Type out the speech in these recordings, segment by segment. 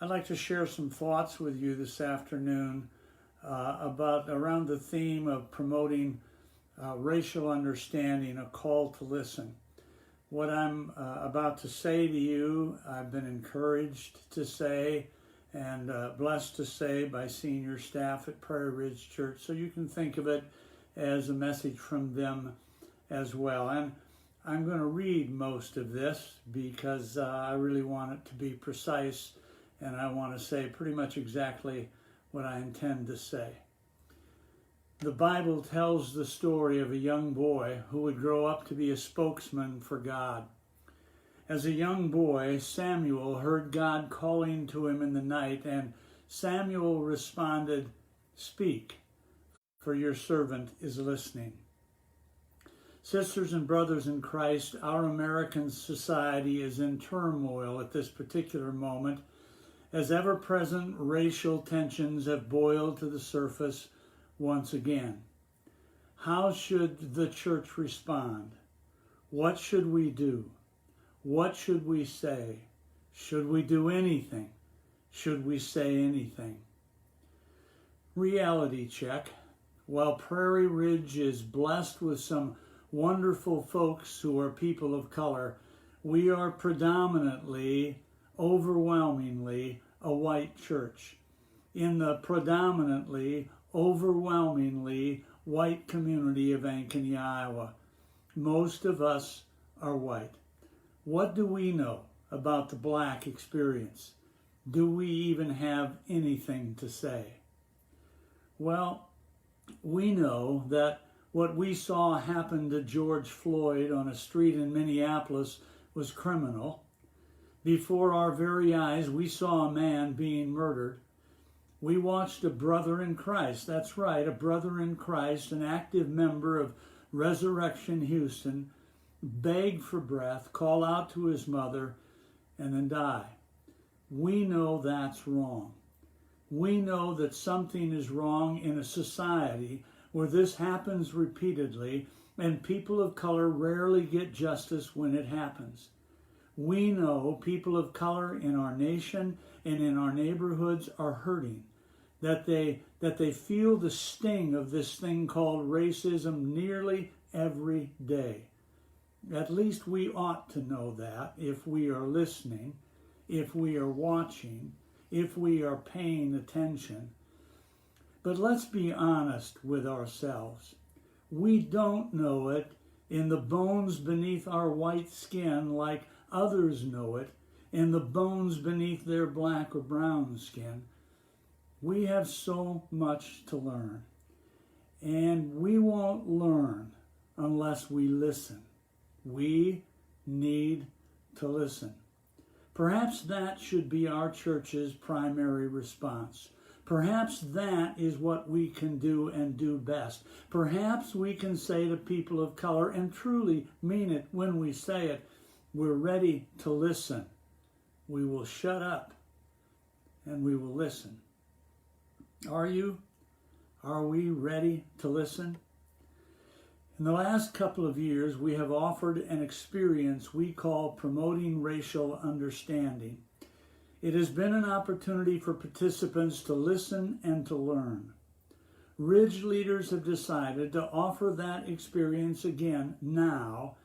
I'd like to share some thoughts with you this afternoon around the theme of promoting racial understanding, a call to listen. What I'm about to say to you, I've been encouraged to say and blessed to say by senior staff at Prairie Ridge Church, so you can think of it as a message from them as well. And I'm going to read most of this because I really want it to be precise, and I want to say pretty much exactly what I intend to say. The Bible tells the story of a young boy who would grow up to be a spokesman for God. As a young boy, Samuel heard God calling to him in the night, and Samuel responded, "Speak, for your servant is listening." Sisters and brothers in Christ, our American society is in turmoil at this particular moment, as ever-present racial tensions have boiled to the surface once again. How should the church respond? What should we do? What should we say? Should we do anything? Should we say anything? Reality check. While Prairie Ridge is blessed with some wonderful folks who are people of color, we are predominantly, overwhelmingly, a white church. In the predominantly, overwhelmingly white community of Ankeny, Iowa, most of us are white. What do we know about the black experience? Do we even have anything to say? Well, we know that what we saw happen to George Floyd on a street in Minneapolis was criminal. Before our very eyes, we saw a man being murdered. We watched a brother in Christ, that's right, a brother in Christ, an active member of Resurrection Houston, beg for breath, call out to his mother, and then die. We know that's wrong. We know that something is wrong in a society where this happens repeatedly and people of color rarely get justice when it happens. We know people of color in our nation and in our neighborhoods are hurting, that they feel the sting of this thing called racism nearly every day. At least we ought to know that if we are listening, if we are watching, if we are paying attention. But let's be honest with ourselves. We don't know it in the bones beneath our white skin like others know it in the bones beneath their black or brown skin. We have so much to learn, and we won't learn unless we listen. We need to listen. Perhaps that should be our church's primary response. Perhaps that is what we can do and do best. Perhaps we can say to people of color, and truly mean it when we say it, we're ready to listen. We will shut up and we will listen. Are you? Are we ready to listen? In the last couple of years, we have offered an experience we call Promoting Racial Understanding. It has been an opportunity for participants to listen and to learn. Ridge leaders have decided to offer that experience again now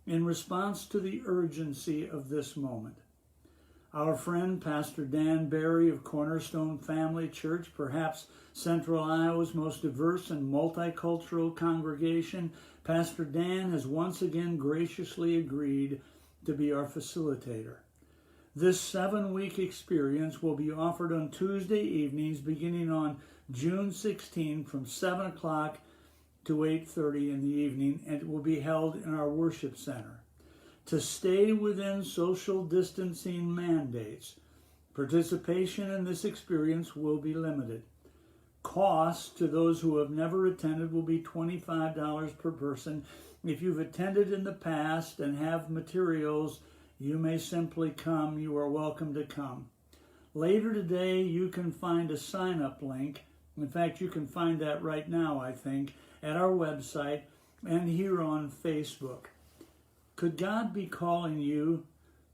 in response to the urgency of this moment. Our friend, Pastor Dan Barry of Cornerstone Family Church, perhaps Central Iowa's most diverse and multicultural congregation, Pastor Dan has once again graciously agreed to be our facilitator. This 7-week experience will be offered on Tuesday evenings beginning on June 16 from 7 o'clock to 8:30 in the evening, and it will be held in our worship center. To stay within social distancing mandates, participation in this experience will be limited. Costs to those who have never attended will be $25 per person. If you've attended in the past and have materials, you may simply come. You are welcome to come. Later today, you can find a sign-up link. In fact, you can find that right now, I think, at our website and here on Facebook. Could God be calling you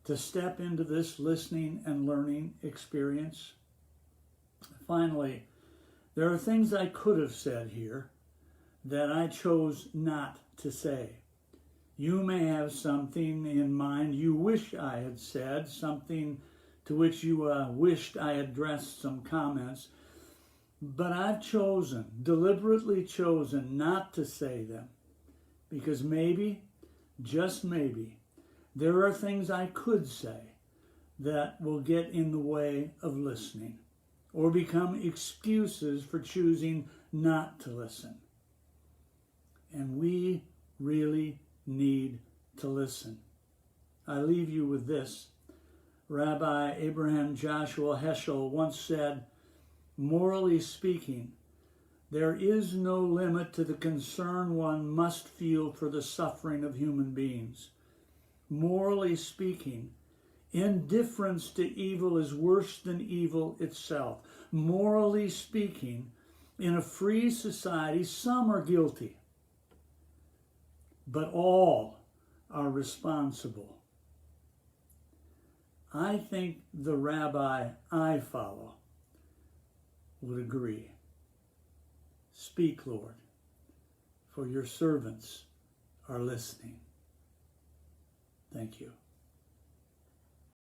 to step into this listening and learning experience? Finally, there are things I could have said here that I chose not to say. You may have something in mind you wish I had said, something to which you wished I addressed some comments, but I've deliberately chosen not to say them, because maybe, just maybe, there are things I could say that will get in the way of listening or become excuses for choosing not to listen. And we really need to listen. I leave you with this. Rabbi Abraham Joshua Heschel once said, morally speaking, there is no limit to the concern one must feel for the suffering of human beings. Morally speaking, indifference to evil is worse than evil itself. Morally speaking, in a free society, some are guilty, but all are responsible. I think the rabbi I follow would agree. Speak, Lord, for your servants are listening. Thank you.